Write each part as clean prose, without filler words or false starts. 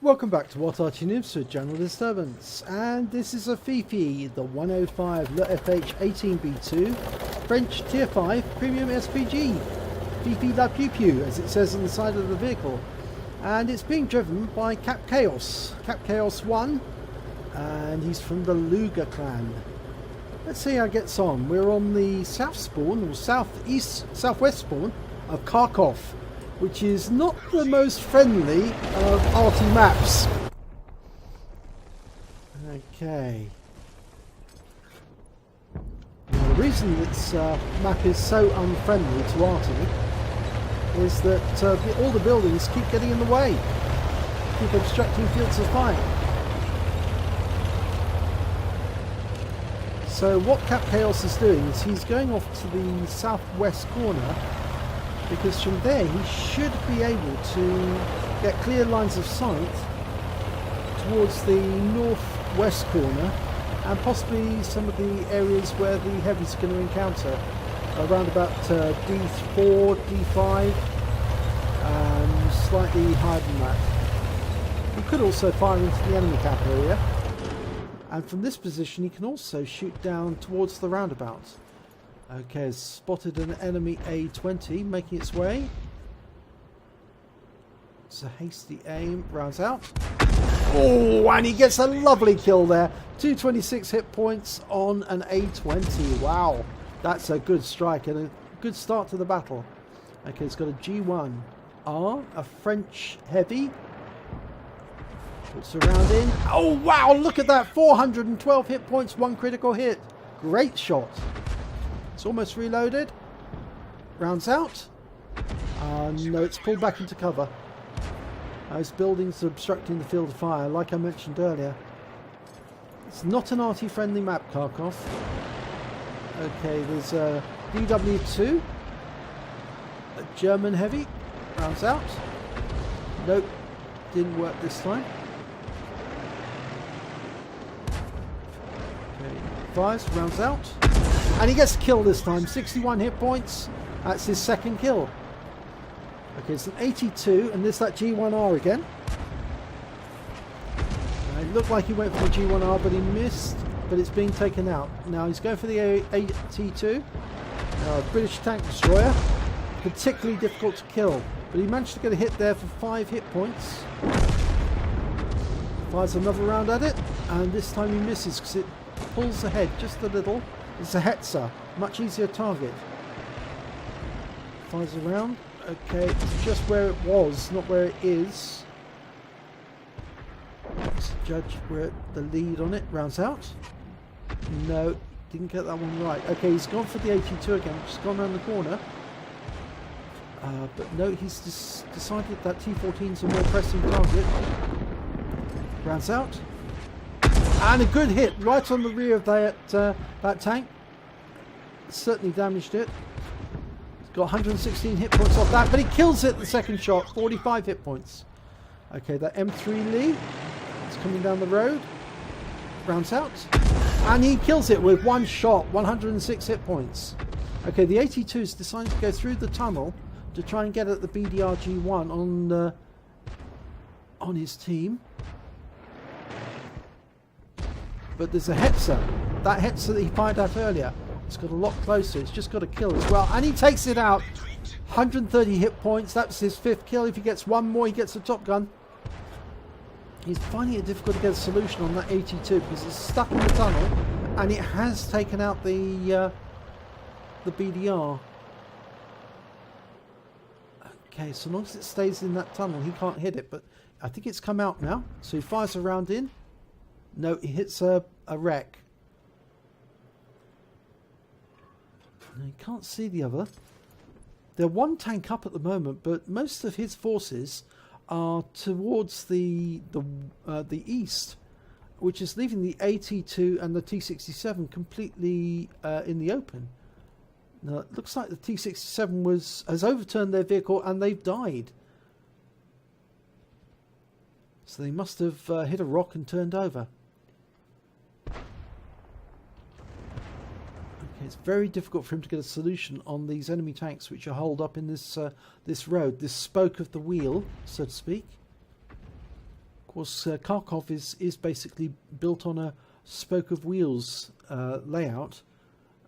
Welcome back to What Arty Noobs for General Disturbance, and this is a Fifi, the 105 leFH18B2 French Tier 5 Premium SPG, Fifi La Pew Pew as it says on the side of the vehicle, and it's being driven by Cap Chaos 1, and he's from the Luger clan. Let's see how it gets on. We're on the south spawn, or southwest spawn of Kharkov, which is not the most friendly of Arty maps. Okay. Now, the reason this map is so unfriendly to Arty is that all the buildings keep getting in the way, keep obstructing fields of fire. So what Cap Chaos is doing is he's going off to the southwest corner, because from there he should be able to get clear lines of sight towards the northwest corner and possibly some of the areas where the heavies are going to encounter, around about D4, D5 and slightly higher than that. He could also fire into the enemy cap area, and from this position he can also shoot down towards the roundabout. Okay, spotted an enemy A20 making its way. It's a hasty aim, rounds out. Oh, and he gets a lovely kill there. 226 hit points on an A20. Wow, that's a good strike and a good start to the battle. Okay, it's got a G1R, a French heavy. Puts a round in. Oh, wow, look at that. 412 hit points, one critical hit. Great shot. It's almost reloaded. Rounds out. No, it's pulled back into cover. Those buildings are obstructing the field of fire, like I mentioned earlier. It's not an Arty friendly map, Kharkov. Okay, there's a DW2. A German heavy. Rounds out. Nope, didn't work this time. Okay, fires, rounds out. And he gets a kill this time, 61 hit points. That's his second kill. Okay, it's an 82, and there's that G1R again. It looked like he went for the G1R, but he missed, but it's being taken out. Now he's going for the AT2, British tank destroyer. Particularly difficult to kill, but he managed to get a hit there for 5 hit points. Fires another round at it, and this time he misses because it pulls ahead just a little. It's a Hetzer, much easier target. Fires around. Okay, it's just where it was, not where it is. Let's judge where the lead on it. Rounds out. No, didn't get that one right. Okay, he's gone for the 82 again, just gone around the corner. But no, he's decided that T14's a more pressing target. Rounds out. And a good hit right on the rear of that tank. Certainly damaged it. He's got 116 hit points off that, but he kills it the second shot. 45 hit points. Okay, that M3 Lee is coming down the road. Rounds out. And he kills it with one shot. 106 hit points. Okay, the 82's decided to go through the tunnel to try and get at the BDR-G1 on his team. But there's a Hetzer. That Hetzer that he fired at earlier. It's got a lot closer. It's just got a kill as well. And he takes it out. 130 hit points. That's his 5th kill. If he gets one more, he gets a Top Gun. He's finding it difficult to get a solution on that 82 because it's stuck in the tunnel. And it has taken out the BDR. Okay, so long as it stays in that tunnel, he can't hit it. But I think it's come out now. So he fires a round in. No, he hits a wreck. Now, you can't see the other. They're one tank up at the moment, but most of his forces are towards the east, which is leaving the AT2 and the T67 completely in the open. Now, it looks like the T67 has overturned their vehicle and they've died. So they must have hit a rock and turned over. It's very difficult for him to get a solution on these enemy tanks which are holed up in this this road, this spoke of the wheel, so to speak. course, Kharkov is basically built on a spoke of wheels layout,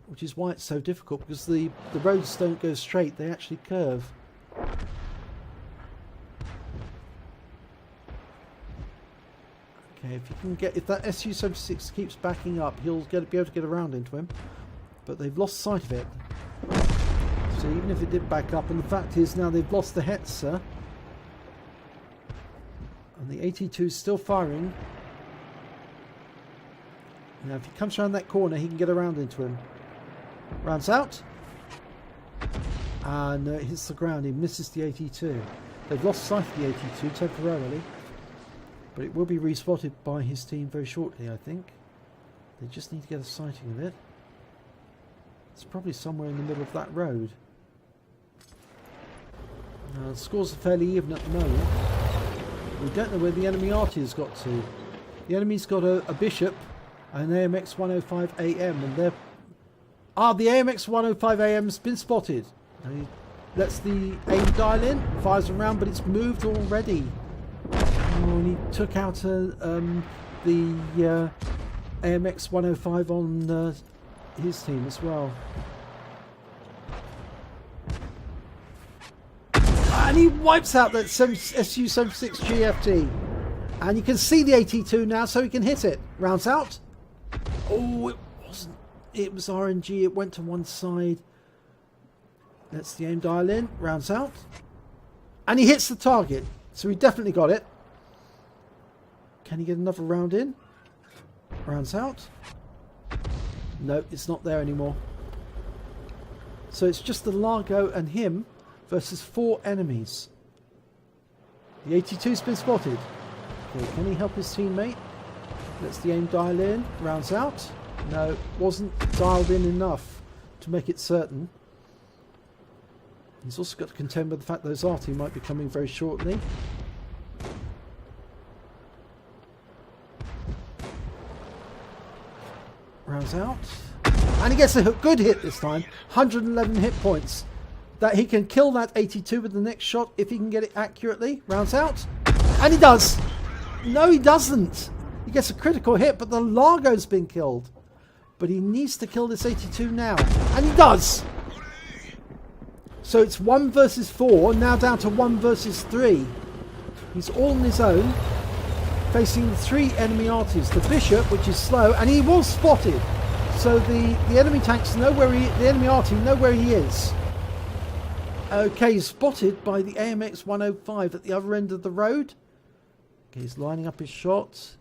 which is why it's so difficult, because the roads don't go straight, they actually curve. Okay, if that Su-76 keeps backing up, he'll be able to get around into him, but they've lost sight of it. So even if it did back up, and the fact is now they've lost the Hetzer, and the 82 is still firing. Now if he comes around that corner, he can get around into him. Rounds out, and hits the ground. He misses the 82. They've lost sight of the 82 temporarily, but it will be respotted by his team very shortly, I think. They just need to get a sighting of it. It's probably somewhere in the middle of that road. Now, the scores are fairly even at the moment. We don't know where the enemy Arty has got to. The enemy's got a Bishop and an AMX-105AM, and they're... Ah, the AMX-105AM's been spotted. And he lets the aim dial in, fires around, but it's moved already. Oh, and he took out the AMX-105 on his team as well. And he wipes out that Su-76 GFT. And you can see the 82 now, so he can hit it. Rounds out. Oh, it wasn't. It was RNG. It went to one side. Lets the aim dial in. Rounds out. And he hits the target. So he definitely got it. Can he get another round in? Rounds out. No, it's not there anymore. So it's just the Largo and him versus 4 enemies. The 82's been spotted. Okay, can he help his teammate? Lets the aim dial in. Rounds out. No, wasn't dialed in enough to make it certain. He's also got to contend with the fact that those Arty might be coming very shortly. Rounds out. And he gets a good hit this time. 111 hit points. That he can kill that 82 with the next shot if he can get it accurately. Rounds out. And he does. No, he doesn't. He gets a critical hit, but the Largo's been killed. But he needs to kill this 82 now. And he does. So it's 1 versus 4. Now down to 1 versus 3. He's all on his own. Facing 3 enemy artists. The Bishop, which is slow. And he was spotted. So the enemy tanks know where the enemy Arty know where he is. Okay, he's spotted by the AMX-105 at the other end of the road. Okay, he's lining up his shots.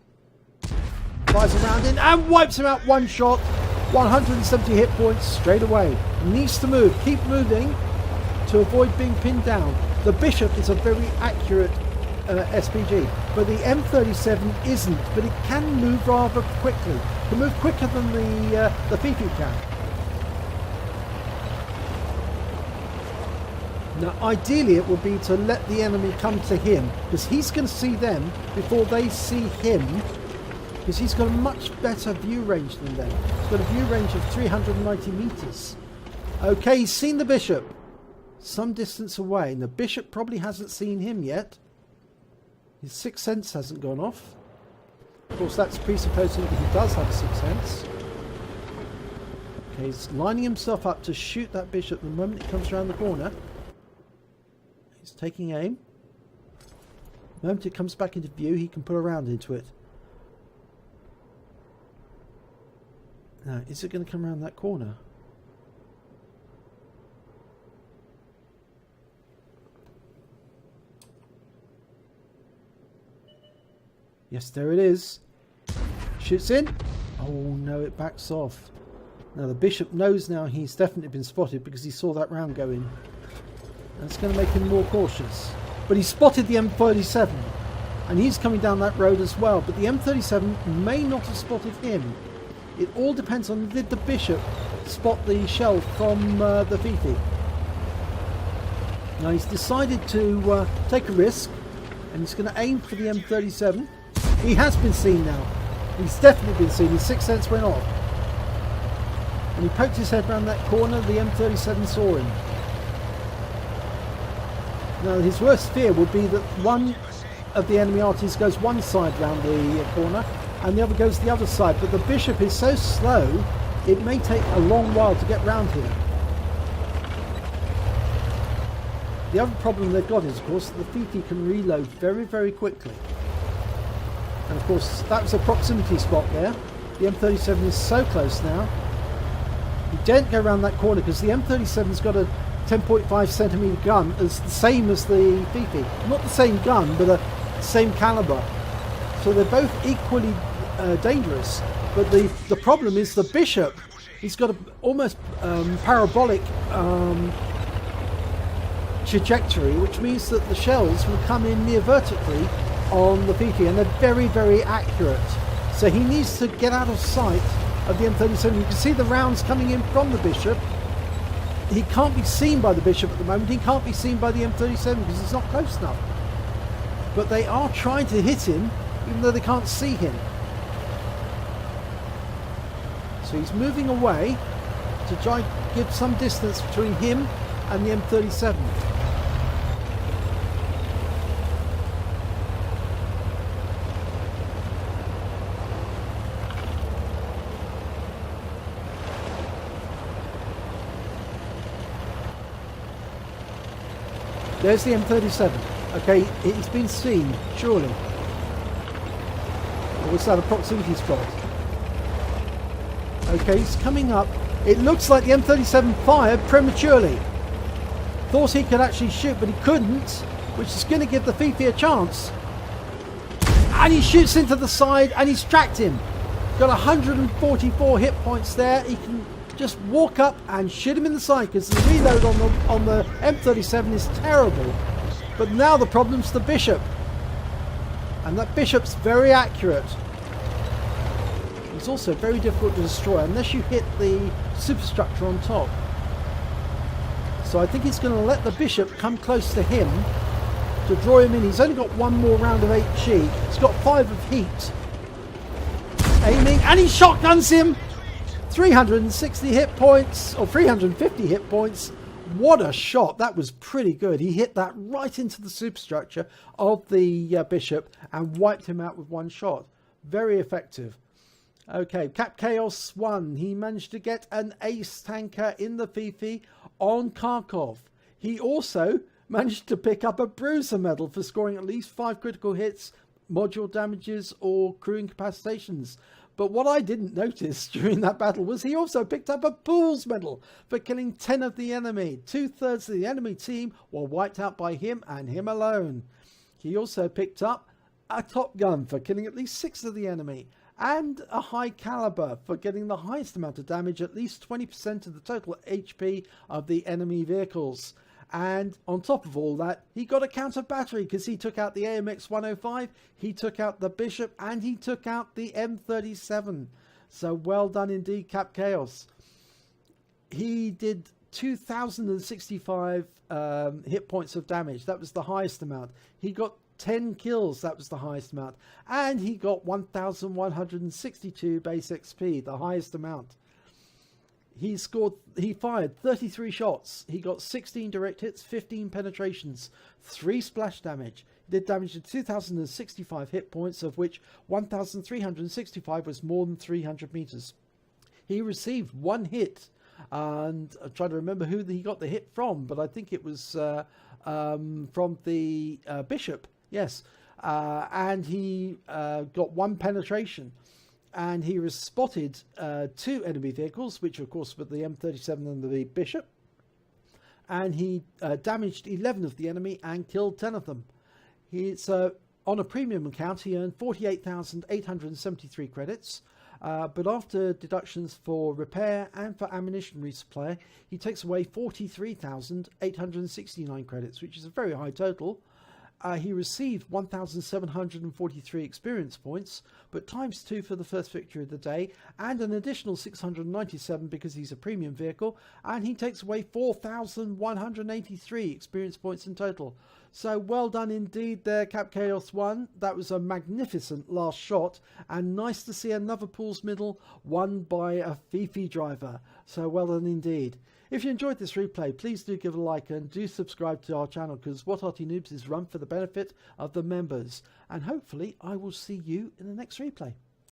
Fires around in and wipes him out one shot. 170 hit points straight away. Needs to move. Keep moving to avoid being pinned down. The Bishop is a very accurate SPG, but the M37 isn't, but it can move rather quickly. It can move quicker than the Fifi can. Now ideally it would be to let the enemy come to him, because he's going to see them before they see him, because he's got a much better view range than them. He's got a view range of 390 meters. Okay, he's seen the Bishop some distance away, and the Bishop probably hasn't seen him yet. His sixth sense hasn't gone off. Of course, that's presupposing that he does have a sixth sense. Okay, he's lining himself up to shoot that Bishop the moment he comes around the corner. He's taking aim. The moment it comes back into view, he can put a round into it. Now, is it going to come around that corner? Yes, there it is. Shoots in. Oh no, it backs off. Now the Bishop knows now he's definitely been spotted because he saw that round go in. And it's going to make him more cautious. But he spotted the M37. And he's coming down that road as well. But the M37 may not have spotted him. It all depends on, did the Bishop spot the shell from the Fifi? Now he's decided to take a risk. And he's going to aim for the M37. He has been seen now. He's definitely been seen. His sixth sense went off. And he poked his head around that corner. The M37 saw him. Now his worst fear would be that one of the enemy arties goes one side round the corner and the other goes the other side, but the bishop is so slow it may take a long while to get round here. The other problem they've got is, of course, the Fifi can reload very, very quickly. And of course, that was a proximity spot there. The M37 is so close now. You don't go around that corner because the M37's got a 10.5 centimeter gun, as the same as the Fifi. Not the same gun, but a same caliber. So they're both equally dangerous. But the problem is the bishop. He's got a almost parabolic trajectory, which means that the shells will come in near vertically on the Fifi, and they're very, very accurate. So he needs to get out of sight of the M37. You can see the rounds coming in from the bishop. He can't be seen by the bishop at the moment. He can't be seen by the M37 because he's not close enough. But they are trying to hit him, even though they can't see him. So he's moving away to try and give some distance between him and the M37. There's the M37. Okay, it's been seen, surely. Or was that a proximity spot? Okay, he's coming up. It looks like the M37 fired prematurely. Thought he could actually shoot, but he couldn't, which is going to give the Fifi a chance. And he shoots into the side, and he's tracked him. Got 144 hit points there. He can just walk up and shoot him in the side because the reload on the M37 is terrible. But now the problem's the bishop, and that bishop's very accurate. It's also very difficult to destroy unless you hit the superstructure on top. So I think he's going to let the bishop come close to him to draw him in. He's only got one more round of HE. He's got 5 of heat. Aiming, and he shotguns him. 360 hit points, or 350 hit points. What a shot. That was pretty good. He hit that right into the superstructure of the bishop and wiped him out with one shot. Very effective. Okay, Cap Chaos 1. He managed to get an ace tanker in the Fifi on Kharkov. He also managed to pick up a bruiser medal for scoring at least 5 critical hits, module damages, or crew incapacitations. But what I didn't notice during that battle was he also picked up a Pools medal for killing 10 of the enemy. 2/3 of the enemy team were wiped out by him and him alone. He also picked up a Top Gun for killing at least 6 of the enemy, and a high caliber for getting the highest amount of damage, at least 20% of the total HP of the enemy vehicles. And on top of all that, he got a counter battery because he took out the AMX 105, he took out the Bishop, and he took out the M37. So well done indeed, Cap Chaos. He did 2,065 hit points of damage. That was the highest amount. He got 10 kills. That was the highest amount. And he got 1,162 base XP, the highest amount. He fired 33 shots. He got 16 direct hits, 15 penetrations, 3 splash damage. He did damage to 2,065 hit points, of which 1,365 was more than 300 meters. He received 1 hit, and I'm trying to remember who he got the hit from, but I think it was from the Bishop. Yes, and he got 1 penetration. And he was spotted 2 enemy vehicles, which of course were the M37 and the Bishop. And he damaged 11 of the enemy and killed 10 of them. On a premium account, he earned 48,873 credits. But after deductions for repair and for ammunition resupply, he takes away 43,869 credits, which is a very high total. He received 1,743 experience points, but times 2 for the first victory of the day, and an additional 697 because he's a premium vehicle, and he takes away 4,183 experience points in total. So well done indeed there, Cap Chaos 1. That was a magnificent last shot, and nice to see another Pools medal won by a Fifi driver. So well done indeed. If you enjoyed this replay, please do give it a like and do subscribe to our channel, because What Arty Noobs is run for the benefit of the members. And hopefully I will see you in the next replay.